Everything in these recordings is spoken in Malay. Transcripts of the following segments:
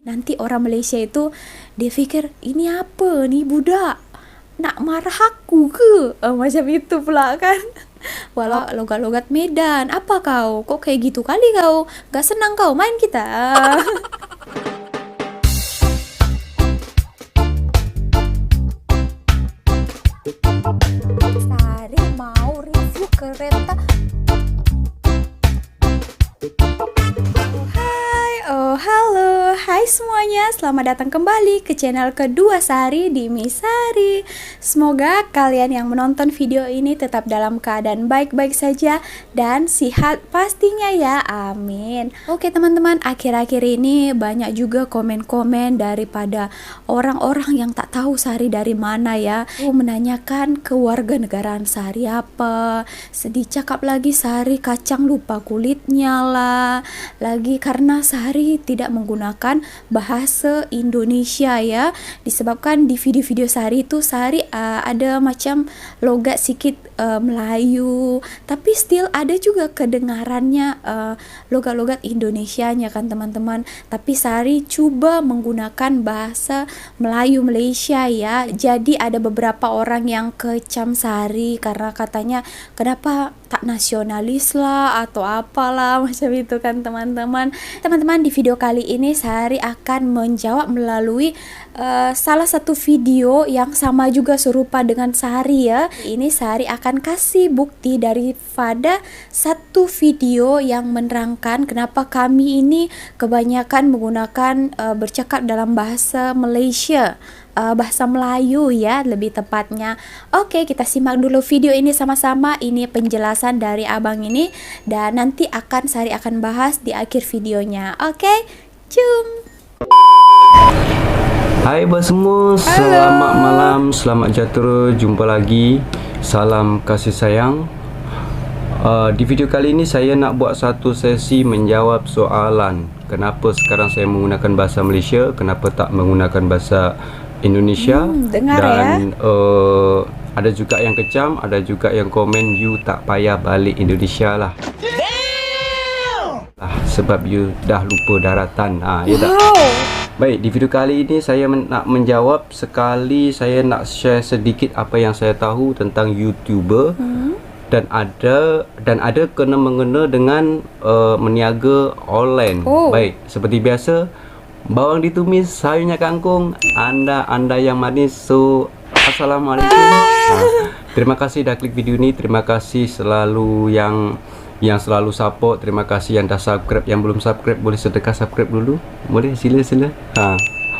Nanti orang Malaysia itu dia fikir ini apa nih budak nak marah aku ke? Macam itu pula kan. Walau logat-logat Medan, apa kau? Kok kayak gitu kali kau? Gak senang kau main kita? Sari mau review kereta. Oh halo, hai semuanya, selamat datang kembali ke channel kedua Sari di Misari. Semoga kalian yang menonton video ini tetap dalam keadaan baik-baik saja dan sehat pastinya ya, amin. Oke teman-teman, akhir-akhir ini banyak juga komen-komen daripada orang-orang yang tak tahu Sari dari mana ya, menanyakan kewarganegaraan Sari apa, sedih cakap lagi Sari kacang lupa kulitnya lah, lagi karena Sari tidak menggunakan bahasa Indonesia ya, disebabkan di video-video Sari itu Sari ada macam logat sikit Melayu, tapi still ada juga kedengarannya logat-logat Indonesianya kan teman-teman. Tapi Sari cuba menggunakan bahasa Melayu Malaysia ya. Jadi ada beberapa orang yang kecam Sari karena katanya kenapa tak nasionalis lah atau apalah macam itu kan teman-teman. Teman-teman, di video kali ini Sari akan menjawab melalui salah satu video yang sama juga serupa dengan Sari ya. Ini Sari akan kasih bukti daripada satu video yang menerangkan kenapa kami ini kebanyakan menggunakan bercakap dalam bahasa Malaysia, bahasa Melayu ya lebih tepatnya. Oke, kita simak dulu video ini sama-sama. Ini penjelasan dari abang ini dan nanti Sari akan bahas di akhir videonya. Oke, cum. Hai bos semua, selamat malam, selamat sejahtera, jumpa lagi. Salam kasih sayang. Di video kali ini saya nak buat satu sesi menjawab soalan kenapa sekarang saya menggunakan bahasa Malaysia, kenapa tak menggunakan bahasa Indonesia. Dengar dan ya. Ada juga yang kecam, ada juga yang komen you tak payah balik Indonesia lah. Sebab you dah lupa daratan. Ya tak? Baik, di video kali ini saya nak menjawab sekali, saya nak share sedikit apa yang saya tahu tentang YouTuber. Dan ada kena-mengena dengan meniaga online. Baik, seperti biasa, bawang ditumis, sayurnya kangkung, anda yang manis. So, assalamualaikum. Terima kasih dah klik video ni, terima kasih selalu yang selalu support, terima kasih yang dah subscribe, yang belum subscribe boleh sedekah subscribe dulu, boleh sila.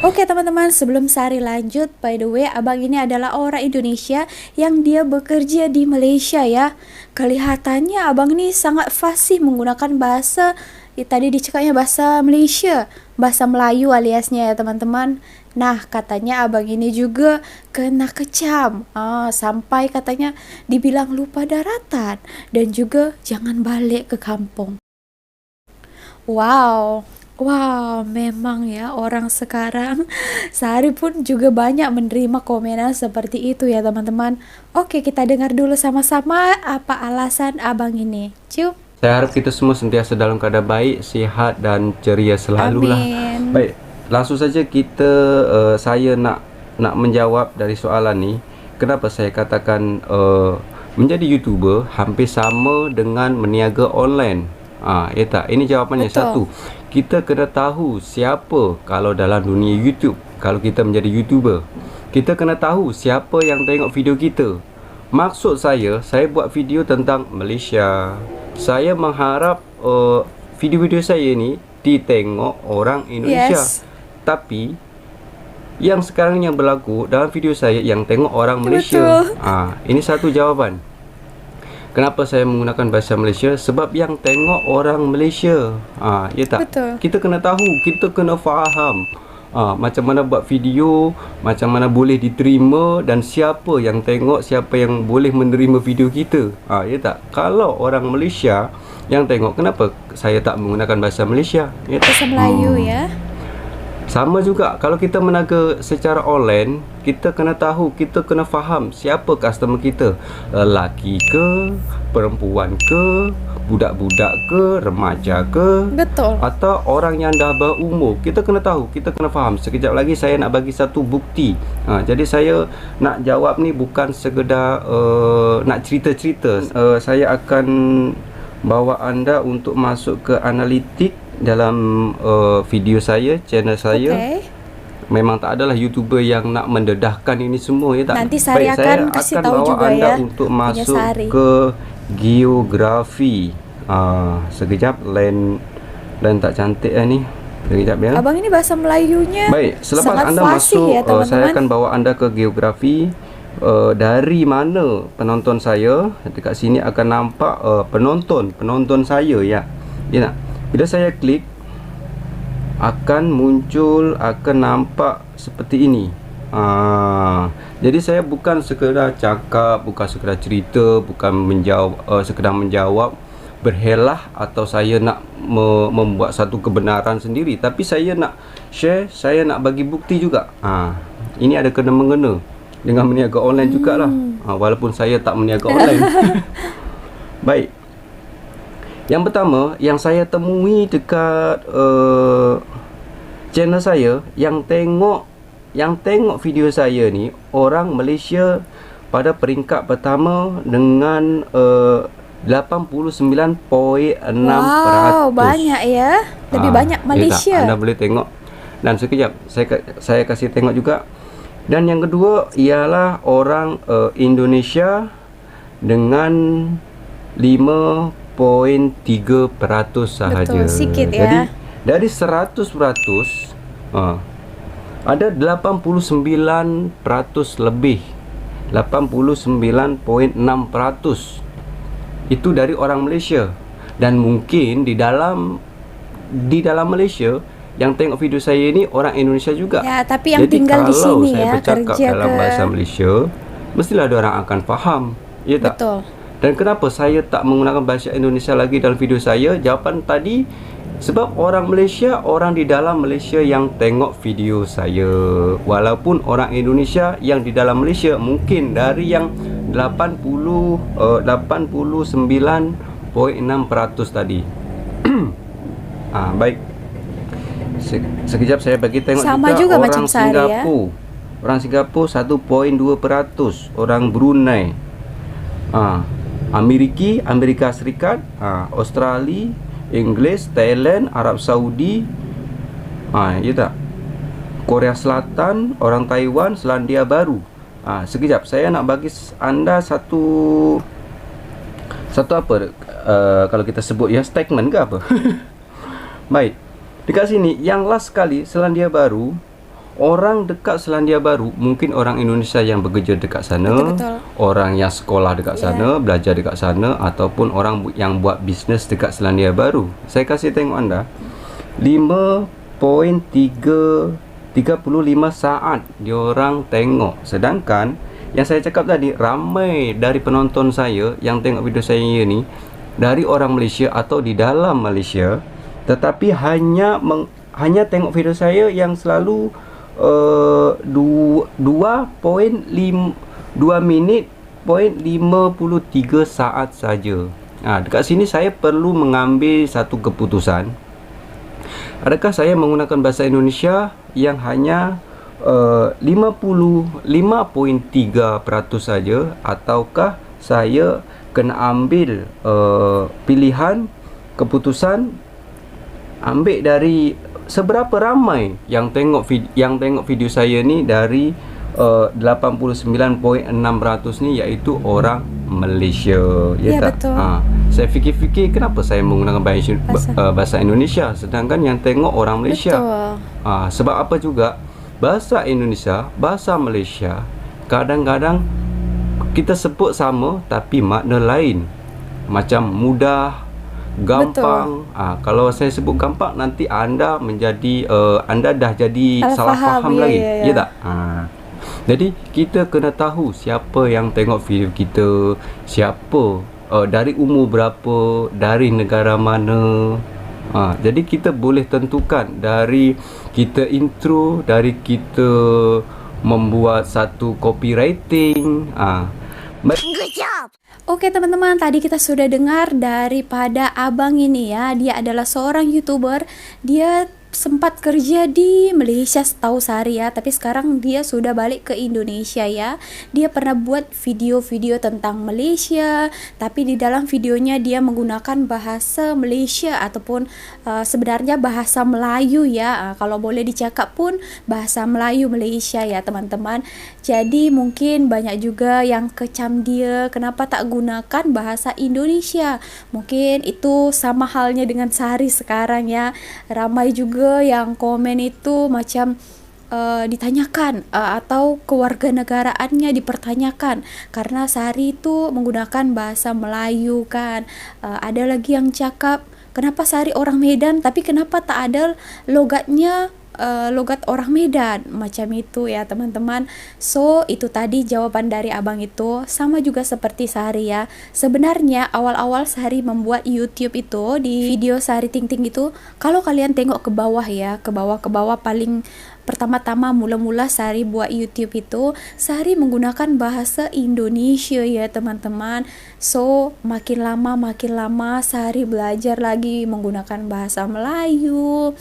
Oke teman-teman, sebelum Sari lanjut, by the way abang ini adalah orang Indonesia yang dia bekerja di Malaysia ya. Kelihatannya abang ini sangat fasih menggunakan bahasa tadi dicakapnya bahasa Malaysia, bahasa Melayu aliasnya ya teman-teman. Nah, katanya abang ini juga kena kecam, sampai katanya dibilang lupa daratan dan juga jangan balik ke kampung. Wow, memang ya orang sekarang. Sari pun juga banyak menerima komenan seperti itu ya teman-teman. Oke, kita dengar dulu sama-sama apa alasan abang ini. Cium. Saya harap kita semua sentiasa dalam keadaan baik, sihat dan ceria selalu lah. Baik, langsung saja saya nak menjawab dari soalan ni. Kenapa saya katakan menjadi YouTuber hampir sama dengan meniaga online? Ya tak? Ini jawapannya. Betul. Satu, kita kena tahu siapa kalau dalam dunia YouTube. Kalau kita menjadi YouTuber, kita kena tahu siapa yang tengok video kita. Maksud saya buat video tentang Malaysia. Saya mengharap video-video saya ni ditengok orang Indonesia. Yes. Tapi yang sekarang yang berlaku dalam video saya yang tengok orang Malaysia. Ini satu jawapan. Kenapa saya menggunakan bahasa Malaysia? Sebab yang tengok orang Malaysia. Ya tak? Betul. Kita kena tahu, kita kena faham macam mana buat video, macam mana boleh diterima dan siapa yang tengok, siapa yang boleh menerima video kita. Ya tak? Kalau orang Malaysia yang tengok, kenapa saya tak menggunakan bahasa Malaysia? Ya tak? Bahasa Melayu ya. Sama juga kalau kita meniaga secara online, kita kena tahu, kita kena faham siapa customer kita. Lelaki ke, perempuan ke, budak-budak ke, remaja ke, Betul. atau orang yang dah berumur. Kita kena tahu, kita kena faham. Sekejap lagi saya nak bagi satu bukti. Jadi saya nak jawab ni bukan sekedar nak cerita-cerita. Saya akan bawa anda untuk masuk ke analitik dalam video saya, channel saya. Memang tak adalah YouTuber yang nak mendedahkan ini semua, ya tak? Nanti Sari akan kasih tahu bawa juga anda ya, untuk masuk Sari ke geografi. Sekejap, line tak cantik ni. Sekejap ya. Abang ini bahasa Melayunya baik, selepas sangat anda fasih masuk, ya, teman-teman. saya akan bawa anda ke geografi. Dari mana penonton saya, dekat sini akan nampak penonton saya, ya. Ya tak? Bila saya klik, akan muncul, akan nampak seperti ini. Jadi saya bukan sekedar cakap, bukan sekedar cerita, bukan sekedar menjawab berhelah, atau saya nak membuat satu kebenaran sendiri, tapi saya nak share, saya nak bagi bukti juga. Ini ada kena-mengena dengan meniaga online jugalah. Walaupun saya tak meniaga online. Baik. Yang pertama yang saya temui dekat channel saya, yang tengok video saya ni orang Malaysia pada peringkat pertama dengan 89.6%. Wow, banyak ya. Lebih banyak Malaysia. Anda boleh tengok. Dan sekejap saya kasih tengok juga. Dan yang kedua ialah orang Indonesia dengan 5.3% sahaja. Betul, sikit ya. Jadi dari 100%, ada 89% lebih, 89.6% itu dari orang Malaysia. Dan mungkin di dalam Malaysia yang tengok video saya ini orang Indonesia juga. Ya, tapi yang jadi tinggal di sini saya ya, bercakap kerja dalam bahasa Malaysia, mestilah ada orang akan faham, ya tak? Betul. Dan kenapa saya tak menggunakan bahasa Indonesia lagi dalam video saya? Jawapan tadi, sebab orang Malaysia, orang di dalam Malaysia yang tengok video saya. Walaupun orang Indonesia yang di dalam Malaysia mungkin dari yang 89.6% tadi. Baik. Sekejap saya bagi tengok sama juga orang macam Sari ya. Orang Singapura 1.2%, orang Brunei, Amerika Serikat, Australia, Inggeris, Thailand, Arab Saudi, ya tak? Korea Selatan, orang Taiwan, Selandia Baru. Sekejap saya nak bagi anda satu apa? Kalau kita sebut ya, statement ke apa? Baik. Dekat sini yang last sekali, Selandia Baru. Orang dekat Selandia Baru, mungkin orang Indonesia yang bekerja dekat sana, Betul. orang yang sekolah dekat sana, belajar dekat sana, ataupun orang yang buat bisnes dekat Selandia Baru. Saya kasih tengok anda 5.35 saat diorang tengok. Sedangkan yang saya cakap tadi, ramai dari penonton saya yang tengok video saya ni dari orang Malaysia atau di dalam Malaysia, tetapi hanya tengok video saya yang selalu 2 minit 53 saat saja. Dekat sini saya perlu mengambil satu keputusan. Adakah saya menggunakan bahasa Indonesia yang hanya 55.3% saja, ataukah saya kena ambil pilihan, keputusan, ambil dari seberapa ramai yang tengok video saya ni dari 89.6% ni, iaitu orang Malaysia, ya tak? Betul. Saya fikir-fikir kenapa saya menggunakan bahasa Indonesia sedangkan yang tengok orang Malaysia. Betul. Sebab apa juga, bahasa Indonesia, bahasa Malaysia kadang-kadang kita sebut sama tapi makna lain. Macam mudah, gampang. Kalau saya sebut gampang, nanti anda menjadi anda dah jadi salah faham lagi, ya tak? Jadi kita kena tahu siapa yang tengok video kita, siapa, dari umur berapa, dari negara mana. Jadi kita boleh tentukan dari kita intro, dari kita membuat satu copywriting. Oke teman-teman, tadi kita sudah dengar daripada abang ini ya. Dia adalah seorang YouTuber. Dia sempat kerja di Malaysia setahu Sari ya, tapi sekarang dia sudah balik ke Indonesia ya. Dia pernah buat video-video tentang Malaysia, tapi di dalam videonya dia menggunakan bahasa Malaysia ataupun sebenarnya bahasa Melayu ya. Kalau boleh dicakap pun bahasa Melayu Malaysia ya teman-teman. Jadi mungkin banyak juga yang kecam dia kenapa tak gunakan bahasa Indonesia. Mungkin itu sama halnya dengan Sari sekarang ya. Ramai juga yang komen itu macam ditanyakan atau kewarganegaraannya dipertanyakan karena Sari itu menggunakan bahasa Melayu kan. Ada lagi yang cakap kenapa Sari orang Medan tapi kenapa tak ada logatnya logat orang Medan, macam itu ya teman-teman. So itu tadi jawaban dari abang itu, sama juga seperti Sari ya. Sebenarnya awal-awal Sari membuat YouTube itu, di video Sari Ting Ting itu, kalau kalian tengok ke bawah ya, ke bawah paling pertama-tama mula-mula Sari buat YouTube itu, Sari menggunakan bahasa Indonesia ya teman-teman. So makin lama Sari belajar lagi menggunakan bahasa Melayu.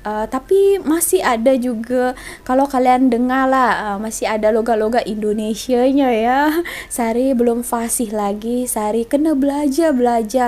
Tapi masih ada juga, kalau kalian dengar lah, masih ada logat-logat Indonesianya ya. Sari belum fasih lagi, Sari kena belajar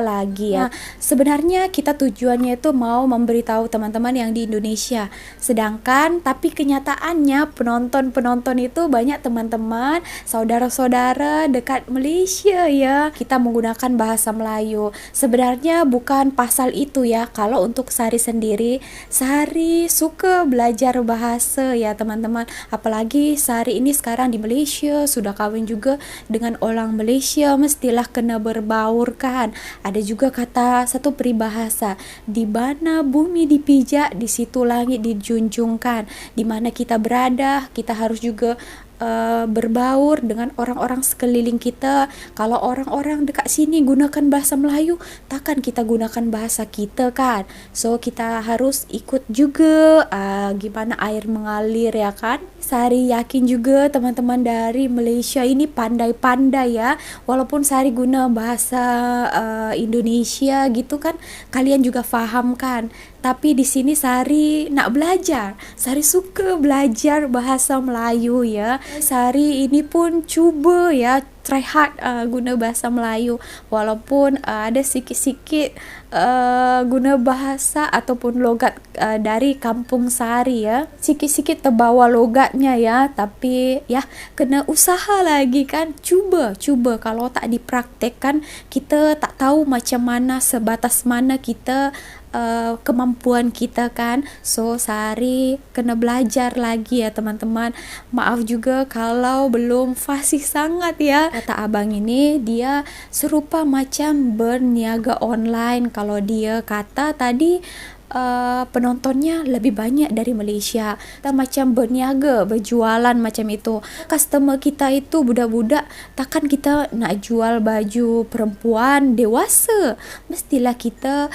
lagi ya. Sebenarnya kita tujuannya itu mau memberitahu teman-teman yang di Indonesia. Sedangkan tapi kenyataannya penonton itu banyak teman-teman, saudara-saudara dekat Malaysia ya. Kita menggunakan bahasa Melayu. Sebenarnya bukan pasal itu ya. Kalau untuk Sari sendiri, Sari suka belajar bahasa ya teman-teman. Apalagi Sari ini sekarang di Malaysia, sudah kahwin juga dengan orang Malaysia, mestilah kena berbaur kan. Ada juga kata satu peribahasa, di mana bumi dipijak, di situ langit dijunjungkan. Di mana kita berada, kita harus juga berbaur dengan orang-orang sekeliling kita. Kalau orang-orang dekat sini gunakan bahasa Melayu, takkan kita gunakan bahasa kita kan. So kita harus ikut juga gimana air mengalir ya kan. Sari yakin juga teman-teman dari Malaysia ini pandai-pandai ya. Walaupun Sari guna bahasa Indonesia gitu kan, kalian juga faham kan. Tapi di sini Sari nak belajar. Sari suka belajar bahasa Melayu ya. Sari ini pun cuba ya, try hard guna bahasa Melayu. Walaupun ada sikit-sikit guna bahasa ataupun logat dari kampung Sari ya. Sikit-sikit terbawa logatnya ya. Tapi ya kena usaha lagi kan. Cuba. Kalau tak dipraktekkan, kita tak tahu macam mana, sebatas mana kita kemampuan kita kan. So Sari kena belajar lagi ya teman-teman. Maaf juga kalau belum fasih sangat ya. Kata abang ini dia serupa macam berniaga online. Kalau dia kata tadi penontonnya lebih banyak dari Malaysia. Kita macam berniaga, berjualan macam itu. Customer kita itu budak-budak, takkan kita nak jual baju perempuan dewasa. Mestilah kita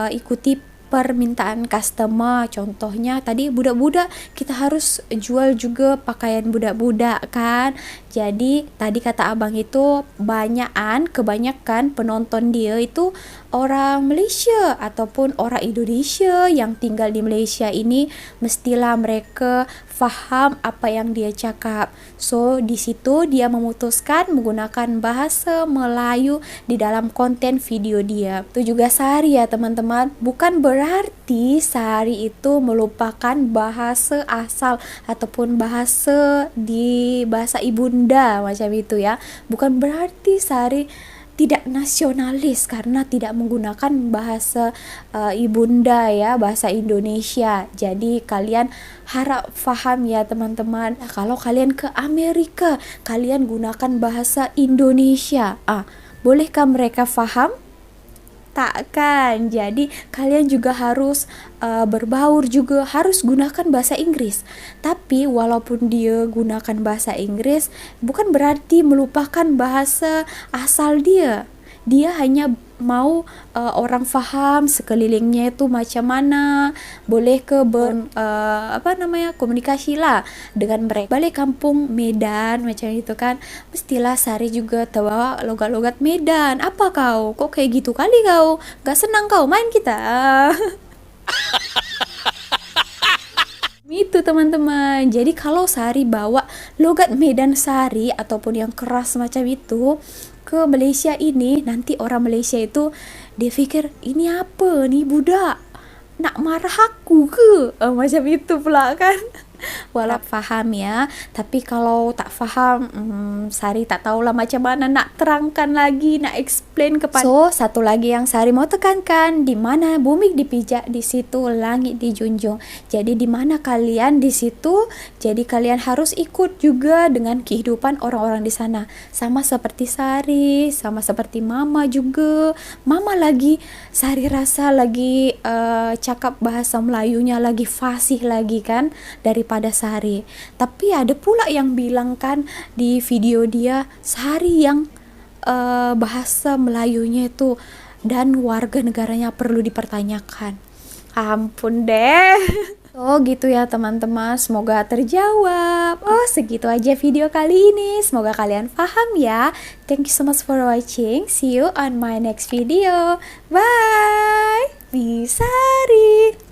ikuti permintaan customer. Contohnya tadi budak-budak, kita harus jual juga pakaian budak-budak kan. Jadi tadi kata abang itu kebanyakan penonton dia itu orang Malaysia ataupun orang Indonesia yang tinggal di Malaysia ini, mestilah mereka faham apa yang dia cakap. So di situ dia memutuskan menggunakan bahasa Melayu di dalam konten video dia. Itu juga Sari ya teman-teman. Bukan berarti Sari itu melupakan bahasa asal ataupun bahasa ibunda macam itu ya. Bukan berarti Sari tidak nasionalis karena tidak menggunakan bahasa ibunda ya, bahasa Indonesia. Jadi kalian harap faham ya teman-teman. Kalau kalian ke Amerika, kalian gunakan bahasa Indonesia. Bolehkah mereka faham? Takkan. Jadi kalian juga harus berbaur juga, harus gunakan bahasa Inggris. Tapi walaupun dia gunakan bahasa Inggris, bukan berarti melupakan bahasa asal dia. Dia hanya mau orang faham sekelilingnya itu macam mana, boleh ke komunikasi lah dengan mereka. Balik kampung Medan macam itu kan, mestilah Sari juga terbawa logat-logat Medan. Apa kau? Kok kayak gitu kali kau? Gak senang kau main kita? Itu teman-teman. Jadi kalau Sari bawa logat Medan Sari ataupun yang keras macam itu ke Malaysia ini, nanti orang Malaysia itu dia pikir ini apa nih budak nak marah aku ke, macam itu pula kan. Walau faham ya, tapi kalau tak faham, Sari tak tahulah macam mana nak terangkan lagi, nak explain kepada. So, satu lagi yang Sari mau tekankan, di mana bumi dipijak, di situ langit dijunjung. Jadi di mana kalian di situ, jadi kalian harus ikut juga dengan kehidupan orang-orang di sana. Sama seperti Sari, sama seperti Mama juga. Mama lagi, Sari rasa lagi cakap bahasa Melayunya lagi fasih lagi kan daripada Sari. Tapi ada pula yang bilang kan di video dia, Sari yang bahasa Melayunya itu dan warga negaranya perlu dipertanyakan. Ampun deh. So gitu ya teman-teman, semoga terjawab. Oh segitu aja video kali ini, semoga kalian paham ya. Thank you so much for watching. See you on my next video. Bye. Misari.